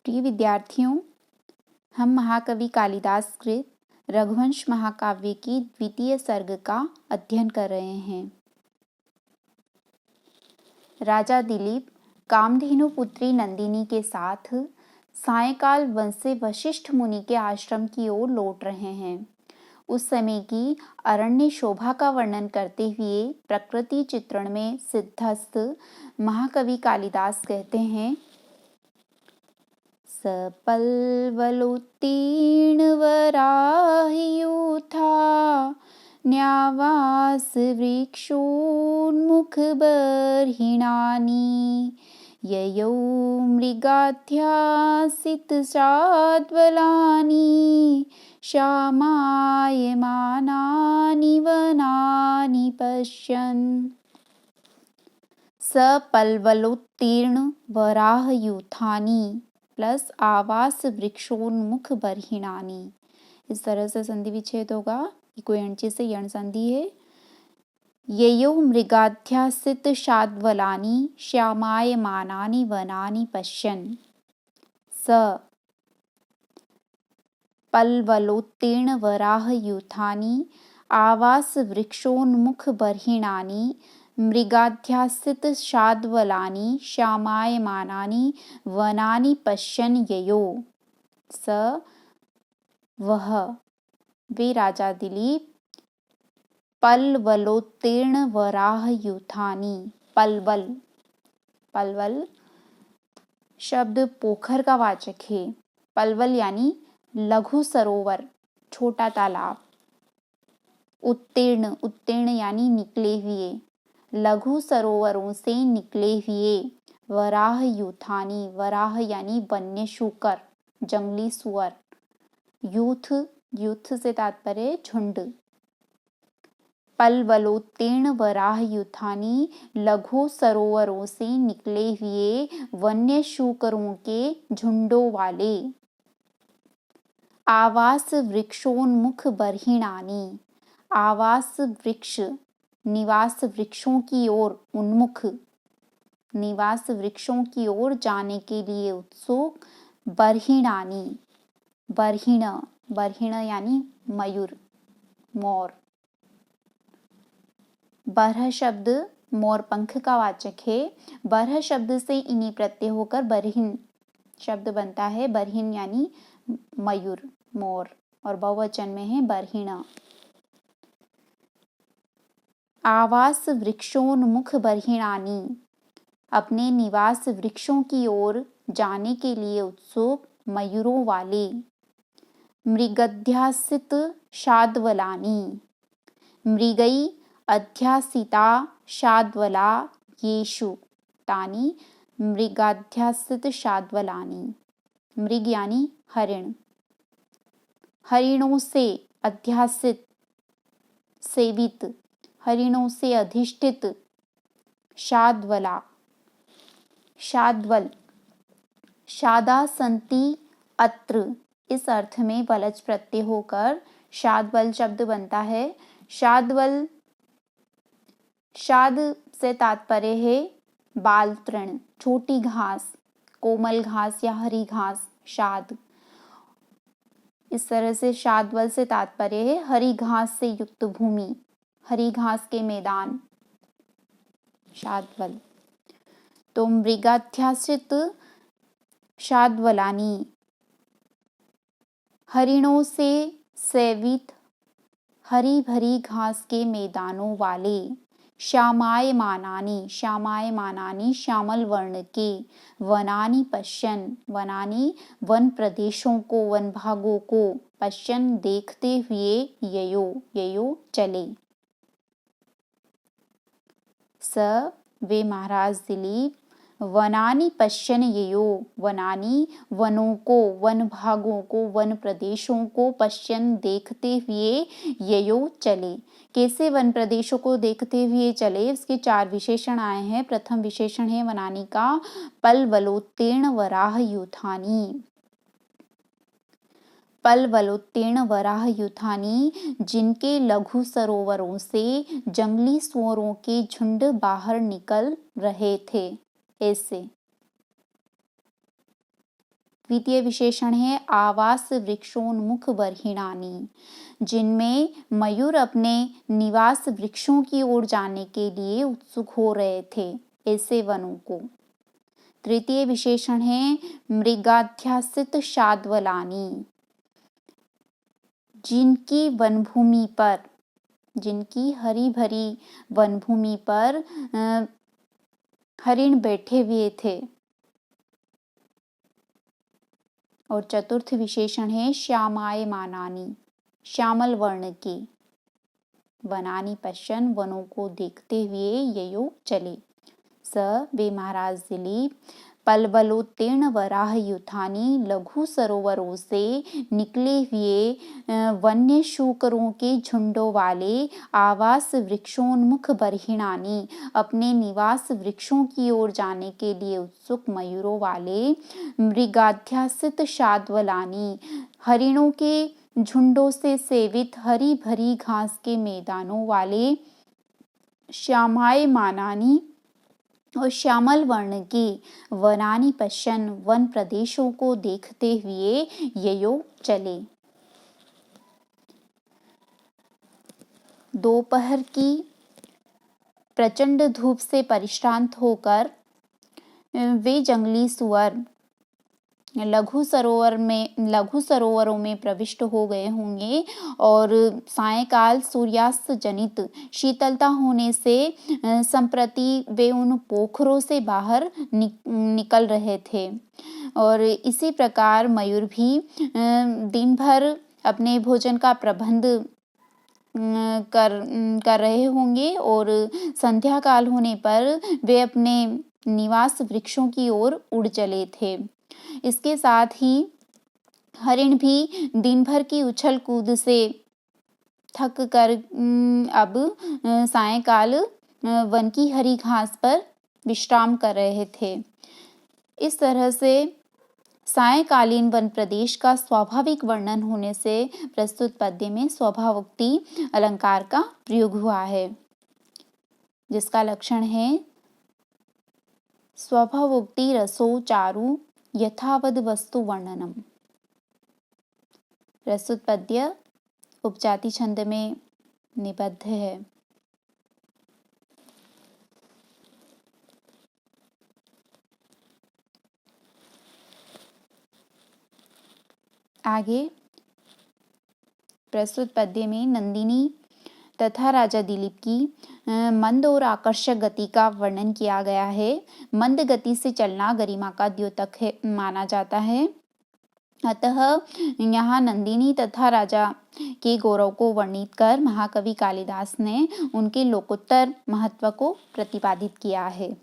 प्रिय विद्यार्थियों, हम महाकवि कालिदास कृत रघुवंश महाकाव्य की द्वितीय सर्ग का अध्ययन कर रहे हैं। राजा दिलीप कामधेनु पुत्री नंदिनी के साथ सायंकाल वन से वशिष्ठ मुनि के आश्रम की ओर लौट रहे हैं। उस समय की अरण्य शोभा का वर्णन करते हुए प्रकृति चित्रण में सिद्धस्थ महाकवि कालिदास कहते हैं, सपल्वलोत्तीर्णवराहयूथा न्यावास वृक्षोन्मुखबर्हिणानि ययौ मृगाध्यासितशाद्वलानि श्यामायमानानि वनानि पश्यन्। सपल्वलोत्तीर्ण वराहयूथानि प्लस आवास वृक्षोन्मुख बर्हिणानि। इस तरह से संधि विच्छेद होगा। कोई अणची से यण संधि है। ययो मृगाध्यासित शाद्वलानि श्यामायमानानि वनानि पश्यन्। स पल्वलोत्तीर्ण वराहयूथानि आवास वृक्षोन्मुख बर्हिणानि मृगाध्यासित शाद्वलानि श्यामायमानानि वनानि पश्यन् ययो। स वह वे राजा दिलीप पल्वलोत्तीर्ण वराहयूथानि। पल्वल शब्द पोखर का वाचक है। पल्वल यानी लघु सरोवर, छोटा तालाब। उत्तीर्ण यानी निकले हुए, लघु सरोवरों से निकले हुए। वराहयूथानि, वराह यानी वन्य शूकर, जंगली सुअर। यूथ से तात्पर्य झुंड। पल्वलोत्तीर्ण वराहयूथानि लघु सरोवरों से निकले हुए वन्य शूकरों के झुंडों वाले। आवास वृक्षोन्मुख बर्हिणानि, आवास वृक्ष, निवास वृक्षों की ओर उन्मुख, निवास वृक्षों की ओर जाने के लिए उत्सुक। बर्हिणानि, बर्हिण यानी मयूर, मोर। बरह शब्द मोर पंख का वाचक है। बरह शब्द से इनी प्रत्यय होकर बरहिन शब्द बनता है। बरहिन यानी मयूर, मोर, और बहुवचन में है बर्हिण। आवास वृक्षोन्मुख बर्हिणानि, अपने निवास वृक्षों की ओर जाने के लिए उत्सुक मयूरों वाले। मृगध्यासित शाद्वलानि, मृगै अध्यासिता शाद्वला येषु तानि मृगाध्यासित शाद्वलानि। मृग यानी हरिण, हरिणों से अध्यासित सेवित, हरिणों से अधिष्ठित। शाद्वला, शाद्वल, शादा संति अत्र, इस अर्थ में वलज प्रत्यय होकर शाद्वल शब्द बनता है। शाद्वल, शाद से तात्पर्य है बाल तृण, छोटी घास, कोमल घास या हरी घास, शाद। इस तरह से शाद्वल से तात्पर्य है हरी घास से युक्त भूमि, हरी घास के मैदान, शाद्वल। तो मृगाध्यासित शाद्वलानि, हरिणों से सेवित हरी भरी घास के मैदानों वाले। श्यामायमानानि, श्यामायमानानि श्यामल वर्ण के। वनानि पश्यन्, वनानि वन प्रदेशों को, वन भागों को। पश्यन् देखते हुए। ययो चले। स वे महाराज दिलीप वनानि पश्यन् ययो, वनानि वनों को, वन भागों को, वन प्रदेशों को। पश्यन् देखते हुए। ययो चले, कैसे वन प्रदेशों को देखते हुए चले, उसके 4 विशेषण आए हैं। प्रथम विशेषण है वनानि का, पल्वलोत्तीर्ण वराहयूथानि। पल्वलोत्तीर्ण वराहयूथानि, जिनके लघु सरोवरों से जंगली सुअरों के झुंड बाहर निकल रहे थे। ऐसे द्वितीय विशेषण है आवास वृक्षोन्मुख बर्हिणानि, जिनमें मयूर अपने निवास वृक्षों की ओर जाने के लिए उत्सुक हो रहे थे, ऐसे वनों को। तृतीय विशेषण है मृगाध्यासित शाद्वलानि, जिनकी वनभूमि पर, जिनकी हरी भरी वनभूमि पर हरिण बैठे हुए थे। और चतुर्थ विशेषण है श्यामायमानानि, श्यामल वर्ण के। वनानि पश्यन्, वनों को देखते हुए ययो चले। स वे महाराज दिलीप पलवलोत्तीर्ण वराह यूथानी, लघु सरोवरों से निकले हुए वन्य शूकरों के झुंडों वाले आवास वृक्षोन्मुख बर्हिणानी, अपने निवास वृक्षों की ओर जाने के लिए उत्सुक मयूरों वाले मृगाध्यासित शाद्वलानी, हरिणों के झुंडों से सेवित हरी भरी घास के मैदानों वाले श्यामायमानानि और श्यामल वर्ण के वनानि पश्यन्, वन प्रदेशों को देखते हुए ययो चले। दोपहर की प्रचंड धूप से परिश्रांत होकर वे जंगली सुअर लघु सरोवरों में प्रविष्ट हो गए होंगे और सायंकाल सूर्यास्त जनित शीतलता होने से संप्रति वे उन पोखरों से बाहर निकल रहे थे। और इसी प्रकार मयूर भी दिन भर अपने भोजन का प्रबंध कर रहे होंगे और संध्या काल होने पर वे अपने निवास वृक्षों की ओर उड़ चले थे। इसके साथ ही हरिण भी दिन भर की उछल कूद से थक कर अब सायंकाल वन की हरी घास पर विश्राम कर रहे थे। इस तरह से सायंकालीन वन प्रदेश का स्वाभाविक वर्णन होने से प्रस्तुत पद्य में स्वभावोक्ति अलंकार का प्रयोग हुआ है, जिसका लक्षण है स्वभावोक्ति रसो चारु यथावद वस्तु वर्णनम। प्रस्तुत पद्य उपजाति छंद में निबद्ध है। आगे प्रस्तुत पद्य में नंदिनी तथा राजा दिलीप की मंद और आकर्षक गति का वर्णन किया गया है। मंद गति से चलना गरिमा का द्योतक है माना जाता है। अतः यहाँ नंदिनी तथा राजा के गौरव को वर्णित कर महाकवि कालिदास ने उनके लोकोत्तर महत्व को प्रतिपादित किया है।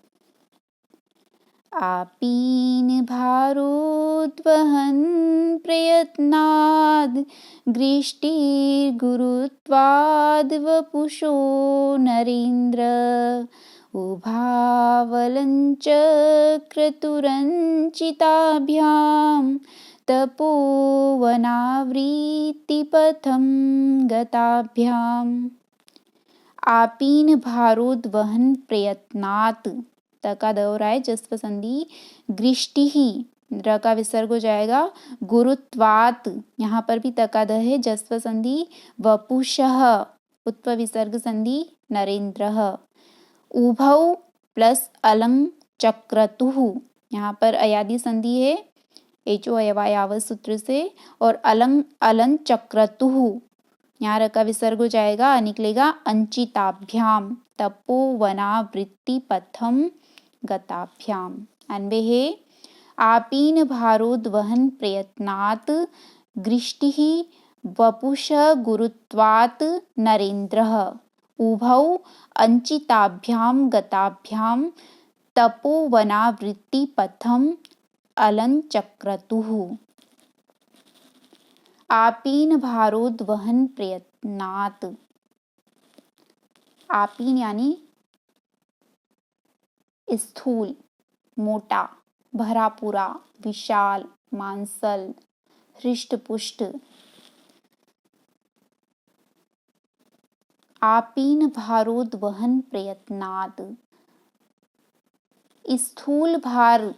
आपीन भारोद्वहन प्रयत्नाद् गृष्टिर्गुरुत्वाद् वपुषो नरेन्द्र उभावलञ्च क्रतुरञ्चिताभ्यां तपोवनावृत्तिपथं गताभ्याम्। आपीन भारोद्वहन प्रयत्नात्, तका दोहराए जस्व संधि गृष्टि ही र का विसर्ग हो जाएगा गुरुत्वात्, यहाँ पर भी तका द है जस्व संधि वपुषः उत्व विसर्ग संधि नरेन्द्रः। उभौ प्लस अलंग चक्रतुः, यहाँ पर अयादि संधि है एचो अयवायाव सूत्र से और अलंग अलं चक्रतुः, यहाँ र का विसर्ग हो जाएगा निकलेगा अंचिताभ्याम तपोवनावृत्ति पथम गताभ्याम। अन्वय है आपीन भारोद्वहन प्रयत्नात् गृष्टिः वपुष गुरुत्वात् नरेन्द्रः उभौ अंचिताभ्याम गताभ्याम तपोवनावृत्ति पथम अलं चक्रतुः। आपीन भारोद्वहन प्रयत्नात्, आपीन यानी स्थूल, मोटा, भरा पूरा, विशाल, मांसल, हृष्ट पुष्ट। आपीन भारोद्वहन प्रयत्नात्, स्थूल भार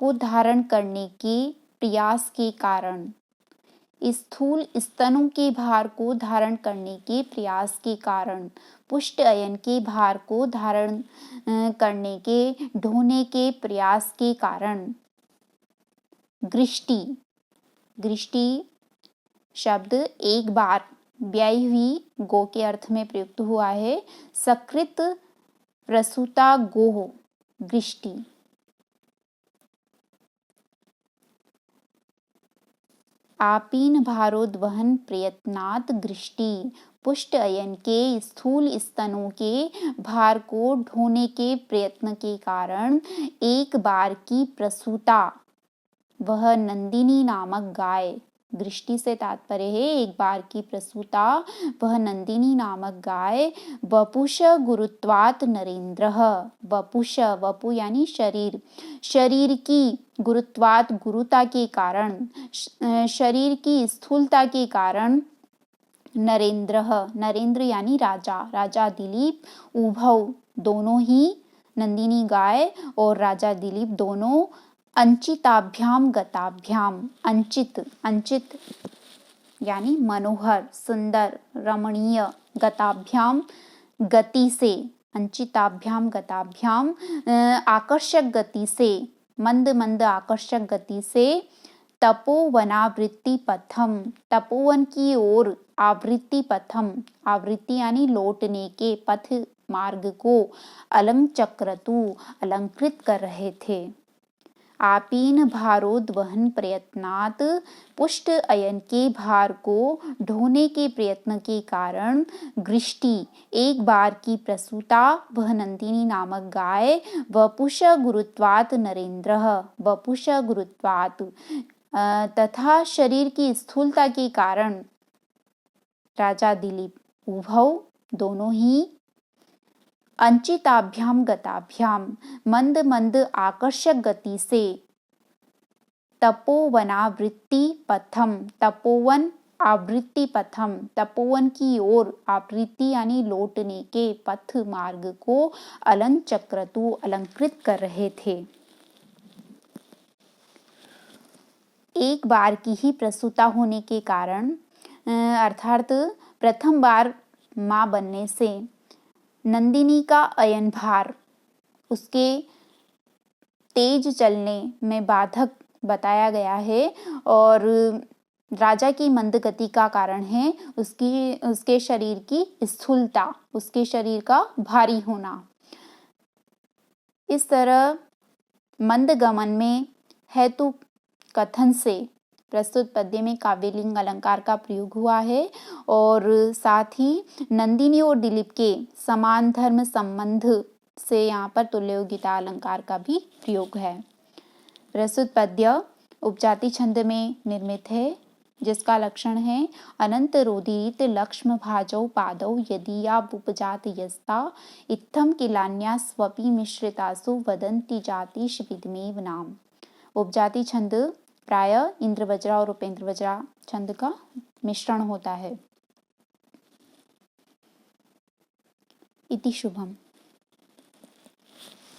को धारण करने के प्रयास के कारण, स्थूल स्तनों के भार को धारण करने के प्रयास के कारण, पुष्ट अयन के भार को धारण करने के ढोने के प्रयास के कारण। गृष्टि, गृष्टि शब्द एक बार ब्याई हुई गो के अर्थ में प्रयुक्त हुआ है। सकृत प्रसूता गोः गृष्टि। आपीन भारोद्वहन प्रयत्नात् गृष्टि, पुष्ट अयन के स्थूल स्तनों के भार को ढोने के प्रयत्न के कारण एक बार की प्रसूता वह नंदिनी नामक गाय, गृष्टि से तात्पर्य है एक बार की प्रसूता वह नंदिनी नामक गाय, वपुष गुरुत्वात् नरेंद्रः, वपुष वपु यानी शरीर, शरीर की गुरुत्वात् गुरुता के कारण, शरीर की स्थूलता के कारण, नरेंद्रः नरेंद्र यानी राजा, राजा दिलीप, उभौ दोनों ही, नंदिनी गाय और राजा दिलीप दोनों, अंचिताभ्याम गताभ्याम, अंचित अंचित यानी मनोहर, सुंदर, रमणीय, गताभ्याम गति से, अंचिताभ्याम गताभ्याम आकर्षक गति से, मंद मंद आकर्षक गति से, तपोवनावृत्ति पथम, तपोवन की ओर, आवृत्ति पथम, आवृत्ति यानी लौटने के, पथ मार्ग को, अलंचक्रतु अलंकृत कर रहे थे। आपीन भारोद्वहन प्रयत्नात्, पुष्ट अयन के भार को ढोने के प्रयत्न के कारण, गृष्टि एक बार की प्रसूता वह नंदिनी नामक गाय, वपुष गुरुत्वात् नरेंद्रः वपुष गुरुत्वात् तथा शरीर की स्थूलता के कारण राजा दिलीप, उभौ दोनों ही, अंचिताभ्याम गताभ्याम मंद मंद आकर्षक गति से, तपोवनावृत्ति पथम, तपोवन आवृत्ति पथम, तपोवन की ओर, आवृत्ति यानी लौटने के, पथ मार्ग को, अलंचक्रतु अलंकृत कर रहे थे। एक बार की ही प्रसूता होने के कारण अर्थात प्रथम बार मां बनने से नंदिनी का अयन भार उसके तेज चलने में बाधक बताया गया है और राजा की मंद गति का कारण है उसके शरीर की स्थूलता, उसके शरीर का भारी होना। इस तरह मंद गमन में हेतु कथन से प्रस्तुत पद्य में काव्यलिंग अलंकार का प्रयोग हुआ है और साथ ही नंदिनी और दिलीप के समान धर्म संबंध से यहाँ पर तुल्योगिता अलंकार का भी प्रयोग है। प्रस्तुत पद्य उपजाति छंद में निर्मित है जिसका लक्षण है अनंत रोदीरित लक्ष्म भाजौ पादौ यदीयावुपजात यस्ता इत्थम किलान्या स्वपि मिश्रितासु वदन्ति जातिश विद्मेव नाम। उपजाति छंद प्राय इंद्रवज्रा और उपेंद्रवज्रा छंद का मिश्रण होता है। इति शुभम।